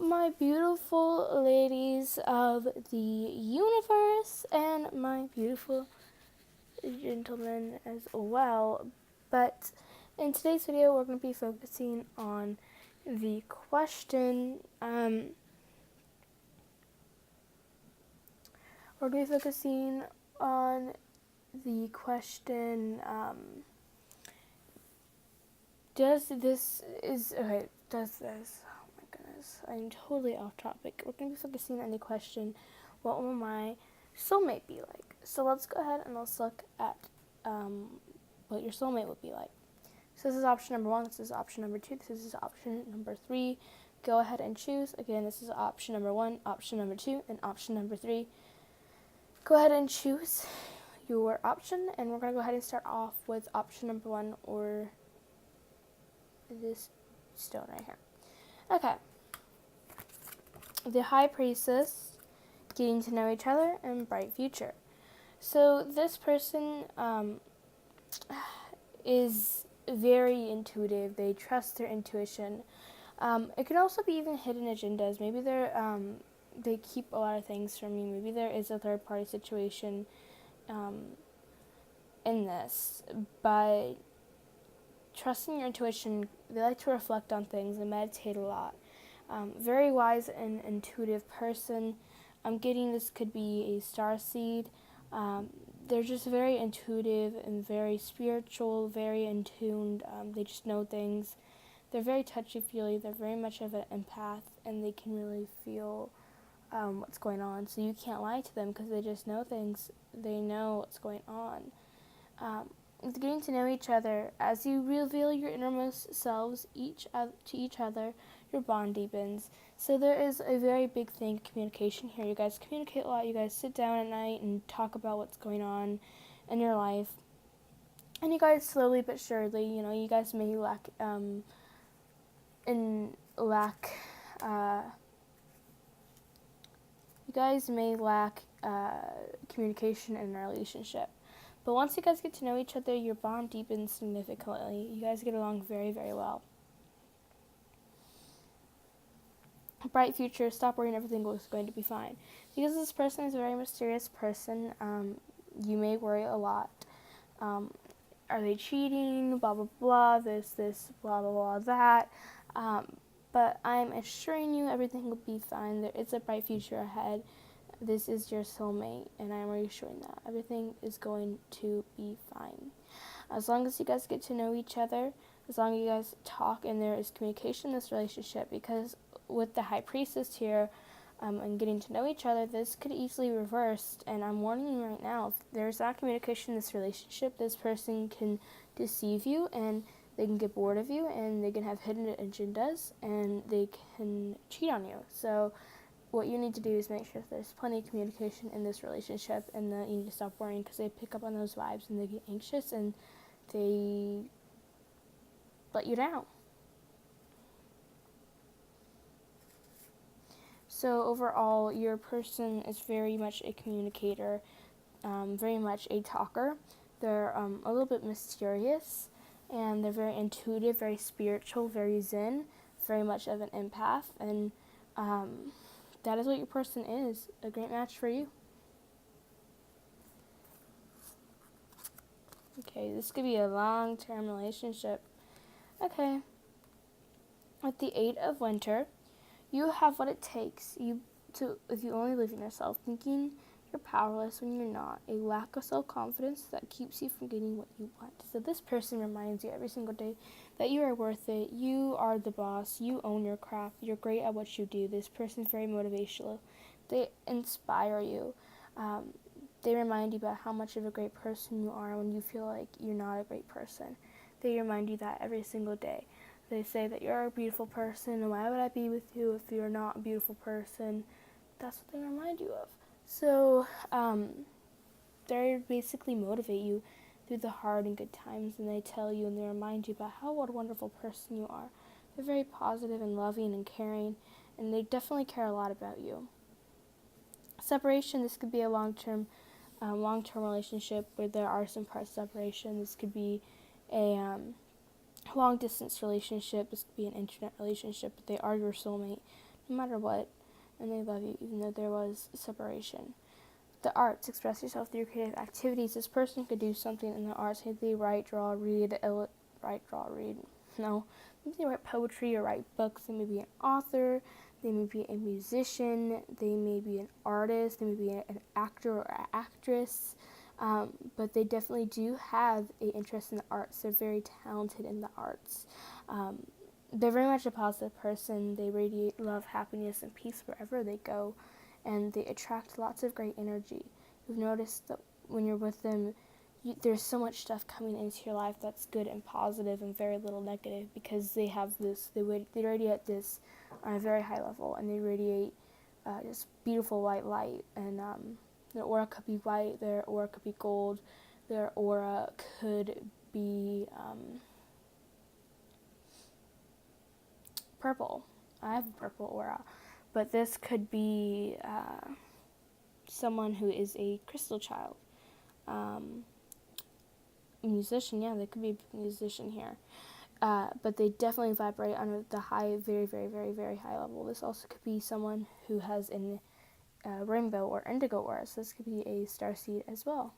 my beautiful ladies of the universe and my beautiful gentlemen as well. But in today's video, we're going to be focusing on the question. We're going to be focusing on the question. Does this? Oh my goodness, I'm totally off topic. We're going to be focusing on the question, what will my soulmate be like? So let's go ahead and let's look at what your soulmate would be like. So this is option number 1, this is option number 2, this is option number 3. Go ahead and choose. Again, this is option number 1, option number 2, and option number 3. Go ahead and choose your option, and we're going to go ahead and start off with option number 1, or this stone right here. Okay. The High Priestess, getting to know each other, and bright future. So this person is very intuitive. They trust their intuition. It could also be even hidden agendas. Maybe they keep a lot of things from you. Maybe there is a third-party situation in this, but trusting your intuition, they like to reflect on things and meditate a lot. Very wise and intuitive person. I'm getting this could be a starseed. They're just very intuitive and very spiritual, very in tuned. They just know things. They're very touchy-feely. They're very much of an empath, and they can really feel what's going on. So you can't lie to them because they just know things. They know what's going on. Getting to know each other, as you reveal your innermost selves to each other, your bond deepens. So there is a very big thing, communication here. You guys communicate a lot. You guys sit down at night and talk about what's going on in your life. And you guys slowly but surely, you guys may lack communication in a relationship. But once you guys get to know each other, your bond deepens significantly. You guys get along very, very well. Bright future, stop worrying, everything is going to be fine. Because this person is a very mysterious person, you may worry a lot. Are they cheating? Blah, blah, blah, this, blah, blah, blah, that. But I'm assuring you everything will be fine. There is a bright future ahead. This is your soulmate, and I'm reassuring that everything is going to be fine. As long as you guys get to know each other, as long as you guys talk and there is communication in this relationship, because with the High Priestess here and getting to know each other, this could easily be reversed, and I'm warning you right now, if there's not communication in this relationship, this person can deceive you, and they can get bored of you, and they can have hidden agendas, and they can cheat on you. So what you need to do is make sure there's plenty of communication in this relationship, and that you need to stop worrying, because they pick up on those vibes and they get anxious and they let you down. So overall, your person is very much a communicator, very much a talker. They're a little bit mysterious, and they're very intuitive, very spiritual, very zen, very much of an empath, and that is what your person is. A great match for you. Okay, this could be a long-term relationship. Okay. With the 8 of Winter, you have what it takes if you only live in yourself, thinking you're powerless when you're not, a lack of self-confidence that keeps you from getting what you want. So this person reminds you every single day that you are worth it, you are the boss, you own your craft, you're great at what you do. This person's very motivational. They inspire you. They remind you about how much of a great person you are when you feel like you're not a great person. They remind you that every single day. They say that you're a beautiful person, and why would I be with you if you're not a beautiful person? That's what they remind you of. So, they basically motivate you through the hard and good times, and they tell you and they remind you about what a wonderful person you are. They're very positive and loving and caring, and they definitely care a lot about you. Separation, this could be a long-term relationship where there are some parts of separation. This could be a long-distance relationship. This could be an internet relationship, but they are your soulmate. no matter what, and they love you even though there was separation. The arts, express yourself through creative activities. This person could do something in the arts. Maybe they write, draw, read, no. Maybe they write poetry or write books. They may be an author. They may be a musician. They may be an artist. They may be an actor or an actress. But they definitely do have an interest in the arts. They're very talented in the arts. They're very much a positive person. They radiate love, happiness, and peace wherever they go, and they attract lots of great energy. You've noticed that when you're with them, there's so much stuff coming into your life that's good and positive and very little negative, because they have this, they radiate this on a very high level, and they radiate this beautiful white light, and their aura could be white, their aura could be gold, their aura could be purple. I have a purple aura, but this could be someone who is a crystal child. Musician, yeah, they could be a musician here. But they definitely vibrate on the high, very, very, very, very high level. This also could be someone who has a rainbow or indigo aura, so this could be a starseed as well.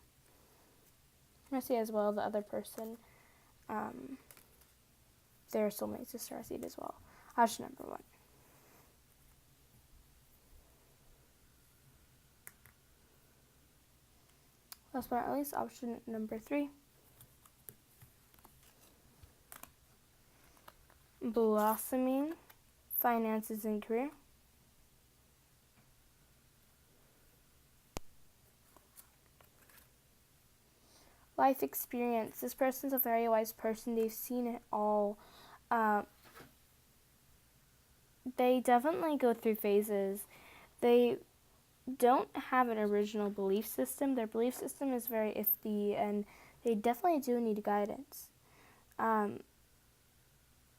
Starseed as well, the other person, their soulmate's a starseed as well. Option number 1. Last but not least, option number 3. Blossoming, finances, and career. Life experience. This person's a very wise person. They've seen it all. They definitely go through phases. They don't have an original belief system. Their belief system is very iffy, and they definitely do need guidance.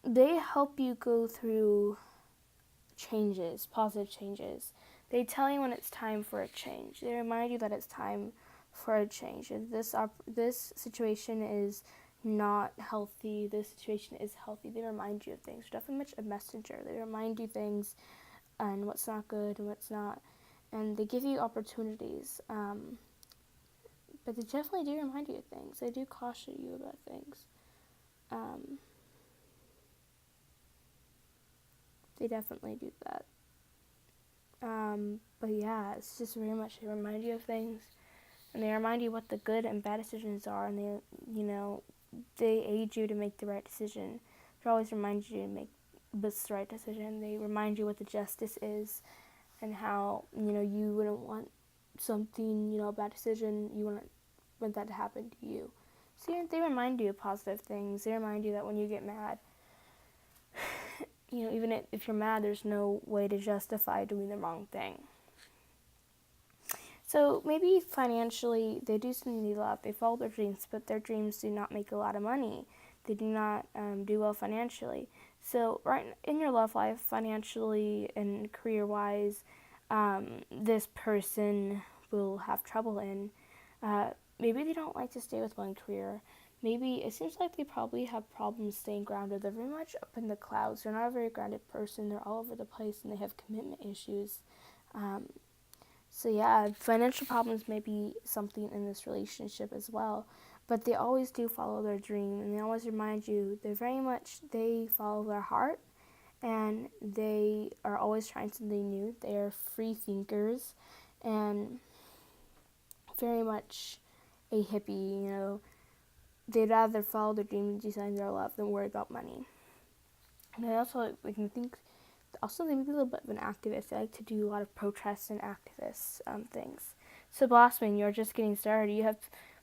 They help you go through changes, positive changes. They tell you when it's time for a change. They remind you that it's time for a change. If this situation is not healthy, this situation is healthy. They remind you of things. They're definitely much a messenger. They remind you things and what's not good and what's not. And they give you opportunities. But they definitely do remind you of things. They do caution you about things. They definitely do that. But yeah, it's just very much, they remind you of things, and they remind you what the good and bad decisions are, and they aid you to make the right decision. They always remind you to make the right decision. They remind you what the justice is, and how, you wouldn't want something, a bad decision, you wouldn't want that to happen to you. So they remind you of positive things. They remind you that when you get mad, even if you're mad, there's no way to justify doing the wrong thing. So maybe financially, they do something they love. They follow their dreams, but their dreams do not make a lot of money. They do not do well financially. So right in your love life, financially and career-wise, this person will have trouble in. Maybe they don't like to stay with one career. Maybe it seems like they probably have problems staying grounded. They're very much up in the clouds. They're not a very grounded person. They're all over the place, and they have commitment issues. So yeah, financial problems may be something in this relationship as well. But they always do follow their dream, and they always remind you they follow their heart, and they are always trying something new. They are free thinkers, and very much a hippie, They'd rather follow their dream and design their love than worry about money. And they also, they may be a little bit of an activist. They like to do a lot of protests and activist things. So blossoming, you're just getting started. You have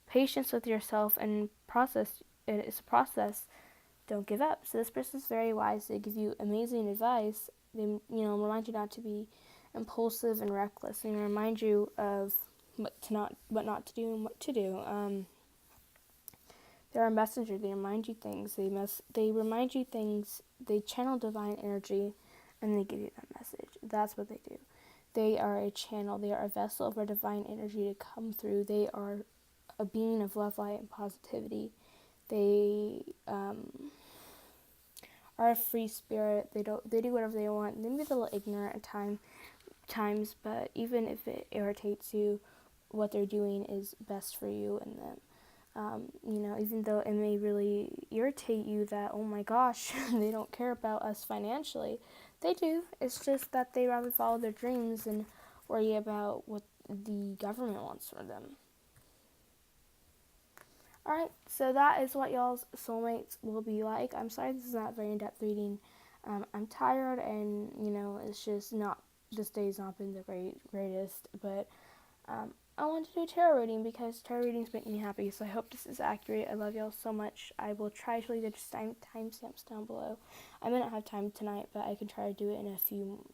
patience with yourself and process. It's a process. Don't give up. So this person's very wise. They give you amazing advice. They, remind you not to be impulsive and reckless. They remind you of what not to do and what to do. They're a messenger. They remind you things. They remind you things. They channel divine energy, and they give you that message. That's what they do. They are a channel. They are a vessel for divine energy to come through. They are a being of love, light, and positivity. They are a free spirit. They do whatever they want. They may be a little ignorant at times, but even if it irritates you, what they're doing is best for you and them. Even though it may really irritate you that, oh my gosh, they don't care about us financially, they do. It's just that they rather follow their dreams and worry about what the government wants for them. Alright, so that is what y'all's soulmates will be like. I'm sorry this is not very in-depth reading. I'm tired and, it's just not, this day's not been the greatest, but I wanted to do a tarot reading because tarot readings make me happy, so I hope this is accurate. I love y'all so much. I will try to leave the timestamps down below. I may not have time tonight, but I can try to do it in a few,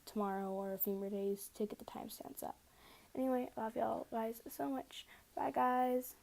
tomorrow or a few more days to get the timestamps up. Anyway, I love y'all guys so much. Bye, guys.